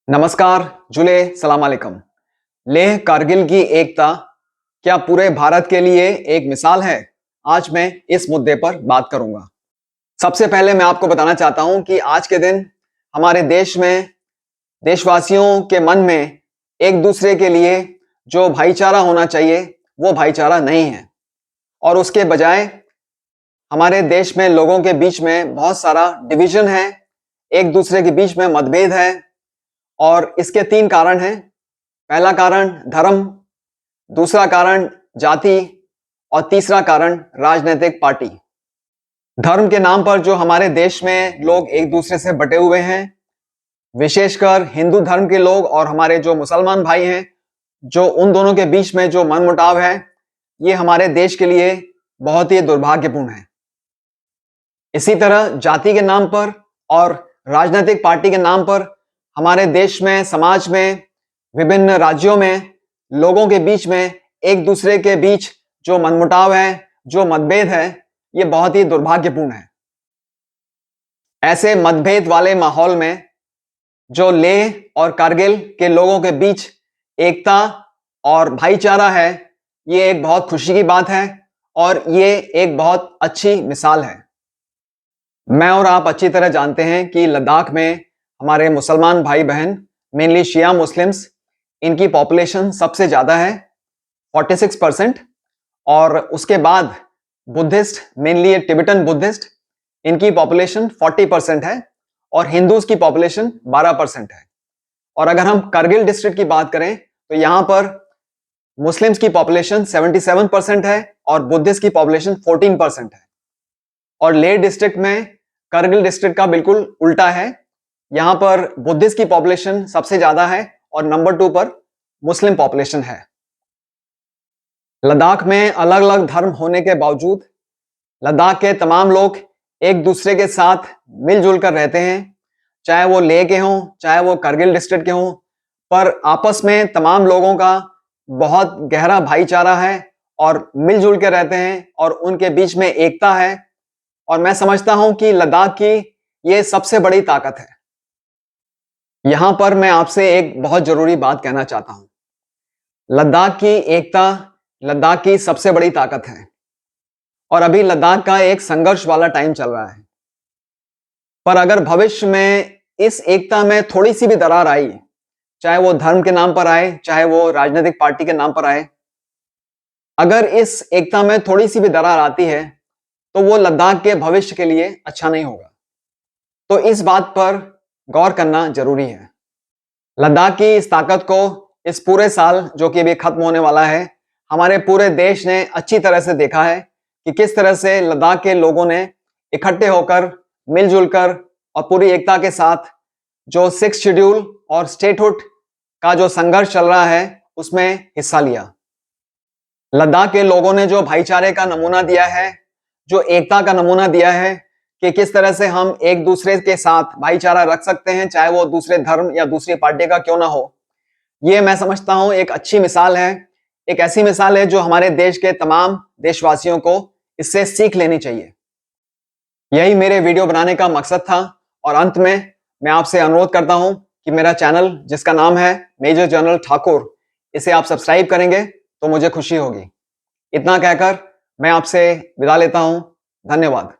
नमस्कार, जुले सलाम अलैकुम। लेह कारगिल की एकता क्या पूरे भारत के लिए एक मिसाल है? आज मैं इस मुद्दे पर बात करूंगा। सबसे पहले मैं आपको बताना चाहता हूं कि आज के दिन हमारे देश में देशवासियों के मन में एक दूसरे के लिए जो भाईचारा होना चाहिए वो भाईचारा नहीं है और उसके बजाय हमारे देश में लोगों के बीच में बहुत सारा डिवीजन है, एक दूसरे के बीच में मतभेद है और इसके तीन कारण हैं। पहला कारण धर्म, दूसरा कारण जाति और तीसरा कारण राजनीतिक पार्टी। धर्म के नाम पर जो हमारे देश में लोग एक दूसरे से बटे हुए हैं, विशेषकर हिंदू धर्म के लोग और हमारे जो मुसलमान भाई हैं, जो उन दोनों के बीच में जो मनमुटाव है, ये हमारे देश के लिए बहुत ही दुर्भाग्यपूर्ण है। इसी तरह जाति के नाम पर और राजनीतिक पार्टी के नाम पर हमारे देश में, समाज में, विभिन्न राज्यों में लोगों के बीच में एक दूसरे के बीच जो मनमुटाव है, जो मतभेद है, ये बहुत ही दुर्भाग्यपूर्ण है। ऐसे मतभेद वाले माहौल में जो लेह और कारगिल के लोगों के बीच एकता और भाईचारा है, ये एक बहुत खुशी की बात है और ये एक बहुत अच्छी मिसाल है। मैं और आप अच्छी तरह जानते हैं कि लद्दाख में हमारे मुसलमान भाई बहन, मेनली शिया मुस्लिम्स, इनकी पॉपुलेशन सबसे ज़्यादा है 46%, और उसके बाद बुद्धिस्ट, मेनली टिबेटन बुद्धिस्ट, इनकी पॉपुलेशन 40% है और हिंदूज की पॉपुलेशन 12% है। और अगर हम कारगिल डिस्ट्रिक्ट की बात करें तो यहाँ पर मुस्लिम्स की पॉपुलेशन 77% है और बुद्धिस्ट की पॉपुलेशन 14% है। और लेह डिस्ट्रिक्ट में कारगिल डिस्ट्रिक्ट का बिल्कुल उल्टा है, यहाँ पर बुद्धिस्ट की पॉपुलेशन सबसे ज्यादा है और नंबर 2 पर मुस्लिम पॉपुलेशन है। लद्दाख में अलग अलग धर्म होने के बावजूद लद्दाख के तमाम लोग एक दूसरे के साथ मिलजुल कर रहते हैं, चाहे वो लेह के हों, चाहे वो कारगिल डिस्ट्रिक्ट के हों, पर आपस में तमाम लोगों का बहुत गहरा भाईचारा है और मिलजुल के रहते हैं और उनके बीच में एकता है। और मैं समझता हूं कि लद्दाख की ये सबसे बड़ी ताकत है। यहां पर मैं आपसे एक बहुत जरूरी बात कहना चाहता हूं। लद्दाख की एकता लद्दाख की सबसे बड़ी ताकत है और अभी लद्दाख का एक संघर्ष वाला टाइम चल रहा है। पर अगर भविष्य में इस एकता में थोड़ी सी भी दरार आई, चाहे वो धर्म के नाम पर आए, चाहे वो राजनीतिक पार्टी के नाम पर आए, अगर इस एकता में थोड़ी सी भी दरार आती है तो वो लद्दाख के भविष्य के लिए अच्छा नहीं होगा। तो इस बात पर गौर करना जरूरी है। लद्दाख की इस ताकत को इस पूरे साल जो कि अभी खत्म होने वाला है, हमारे पूरे देश ने अच्छी तरह से देखा है कि किस तरह से लद्दाख के लोगों ने इकट्ठे होकर, मिलजुल कर और पूरी एकता के साथ जो 6 शेड्यूल और स्टेटहुड का जो संघर्ष चल रहा है उसमें हिस्सा लिया। लद्दाख के लोगों ने जो भाईचारे का नमूना दिया है, जो एकता का नमूना दिया है कि किस तरह से हम एक दूसरे के साथ भाईचारा रख सकते हैं, चाहे वो दूसरे धर्म या दूसरी पार्टी का क्यों ना हो, ये मैं समझता हूं एक अच्छी मिसाल है। एक ऐसी मिसाल है जो हमारे देश के तमाम देशवासियों को इससे सीख लेनी चाहिए। यही मेरे वीडियो बनाने का मकसद था और अंत में मैं आपसे अनुरोध करता हूं कि मेरा चैनल, जिसका नाम है मेजर जनरल ठाकुर, इसे आप सब्सक्राइब करेंगे तो मुझे खुशी होगी। इतना कहकर मैं आपसे विदा लेता हूं। धन्यवाद।